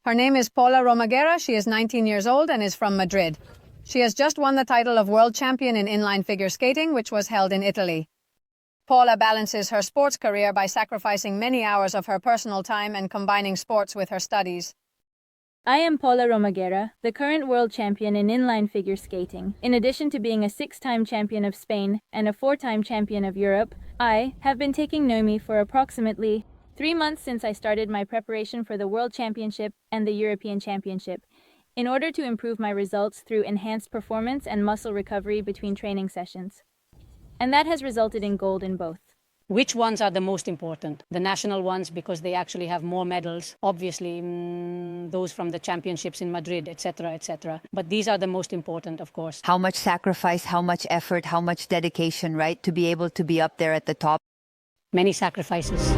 Her name is Paula Romaguera. She is 19 years old and is from Madrid. She has just won the title of world champion in inline figure skating, which was held in Italy. Paula balances her sports career by sacrificing many hours of her personal time and combining sports with her studies. I am Paula Romaguera, the current world champion in inline figure skating. In addition to being a 6-time champion of Spain and a 4-time champion of Europe, I have been taking NEUMI for approximately 3 months since I started my preparation for the World Championship and the European Championship, in order to improve my results through enhanced performance and muscle recovery between training sessions. And that has resulted in gold in both. Which ones are the most important? The national ones, because they actually have more medals. Obviously, those from the championships in Madrid, etc., etc. But these are the most important, of course. How much sacrifice, how much effort, how much dedication, right, to be able to be up there at the top? Many sacrifices.